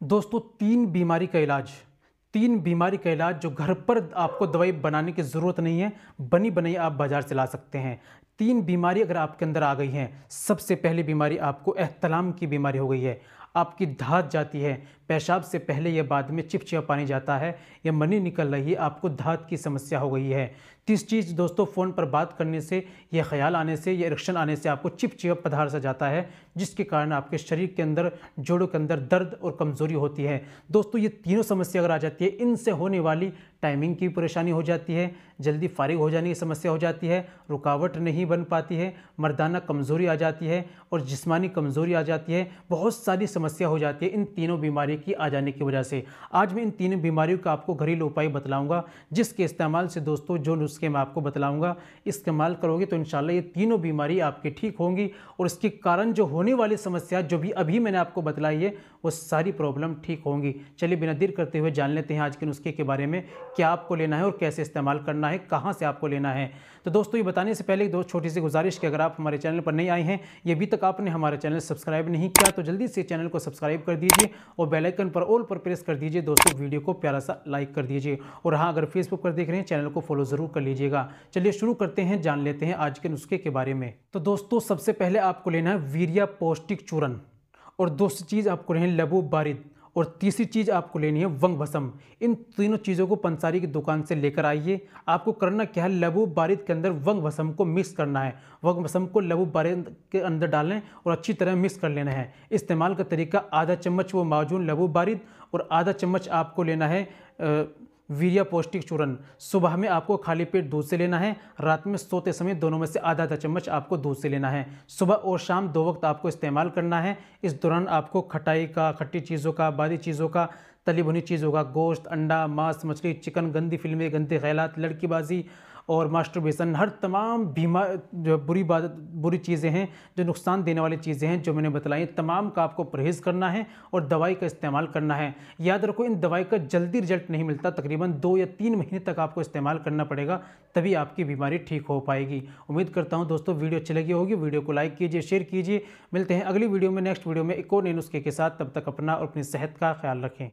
दोस्तों तीन बीमारी का इलाज जो घर पर आपको दवाई बनाने की ज़रूरत नहीं है, बनी बनाई आप बाज़ार से ला सकते हैं। तीन बीमारी अगर आपके अंदर आ गई हैं, सबसे पहली बीमारी आपको एहतलाम की बीमारी हो गई है। आपकी धात जाती है, पेशाब से पहले या बाद में चिपचिपा पानी जाता है या मनी निकल रही है, आपको धात की समस्या हो गई है। तीस चीज़ दोस्तों, फ़ोन पर बात करने से या ख्याल आने से या इरेक्शन आने से आपको चिपचिपा पदार्थ सा जाता है, जिसके कारण आपके शरीर के अंदर जोड़ों के अंदर दर्द और कमज़ोरी होती है। दोस्तों ये तीनों समस्या अगर आ जाती है, इनसे होने वाली टाइमिंग की परेशानी हो जाती है, जल्दी फारिग हो जाने की समस्या हो जाती है, रुकावट नहीं बन पाती है, मर्दाना कमज़ोरी आ जाती है और जिस्मानी कमज़ोरी आ जाती है। बहुत सारी समस्या हो जाती है इन तीनों बीमारी की आ जाने की वजह से। आज मैं इन तीनों बीमारियों का आपको घरेलू उपाय बतलाऊंगा, जिसके इस्तेमाल से दोस्तों जो नुस्खे मैं आपको बतलाऊंगा, इस्तेमाल करोगे तो इंशाल्लाह ये तीनों बीमारी आपकी ठीक होंगी और इसके कारण जो होने वाली समस्या जो भी अभी मैंने आपको बतलाई है, वो सारी प्रॉब्लम ठीक होंगी। चलिए बिना देर करते हुए जान लेते हैं आज के नुस्खे के बारे में, क्या आपको लेना है और कैसे इस्तेमाल करना है, कहाँ से आपको लेना है। तो दोस्तों ये बताने से पहले दो छोटी सी गुजारिश कि अगर आप हमारे चैनल पर नए आए हैं, ये अभी तक आपने हमारा चैनल सब्सक्राइब नहीं किया, तो जल्दी से चैनल को सब्सक्राइब कर दीजिए और बेल आइकन पर ऑल पर प्रेस कर दीजिए। दोस्तों वीडियो को प्यारा सा लाइक कर दीजिए और हाँ, अगर फेसबुक पर देख रहे हैं चैनल को फॉलो ज़रूर कर लीजिएगा। चलिए शुरू करते हैं, जान लेते हैं आज के नुस्खे के बारे में। तो दोस्तों सबसे पहले आपको लेना है वीर्या पौष्टिक चूर्ण, और दूसरी चीज़ आपको लेनी है लबू बारिद, और तीसरी चीज़ आपको लेनी है वंग भस्म। इन तीनों चीज़ों को पंसारी की दुकान से लेकर आइए। आपको करना क्या है, लबू बारिद के अंदर वंग भस्म को मिक्स करना है। वंग भस्म को लबू बारिद के अंदर डालें और अच्छी तरह मिक्स कर लेना है। इस्तेमाल का तरीका, आधा चम्मच वो माजून लबू बारिद और आधा चम्मच आपको लेना है वीर्या पौष्टिक चूर्ण। सुबह में आपको खाली पेट दूध से लेना है, रात में सोते समय दोनों में से आधा आधा चम्मच आपको दूध से लेना है। सुबह और शाम दो वक्त आपको इस्तेमाल करना है। इस दौरान आपको खटाई का, खट्टी चीज़ों का, बादी चीज़ों का, तली भुनी चीज़ों का, गोश्त, अंडा, मांस, मछली, चिकन, गंदी फिल्में, गंदे ख्यालात, लड़कीबाजी और मास्टरबेशन, हर तमाम जो बुरी चीज़ें हैं, जो नुकसान देने वाली चीज़ें हैं जो मैंने बताई, तमाम का आपको परहेज़ करना है और दवाई का इस्तेमाल करना है। याद रखो, इन दवाई का जल्दी रिजल्ट नहीं मिलता, तकरीबन 2 या 3 महीने तक आपको इस्तेमाल करना पड़ेगा, तभी आपकी बीमारी ठीक हो पाएगी। उम्मीद करता हूँ दोस्तों वीडियो अच्छी लगी होगी। वीडियो को लाइक कीजिए, शेयर कीजिए। मिलते हैं अगली वीडियो में, नेक्स्ट वीडियो में एक और नए नुस्खे के साथ। तब तक अपना और अपनी सेहत का ख्याल रखें।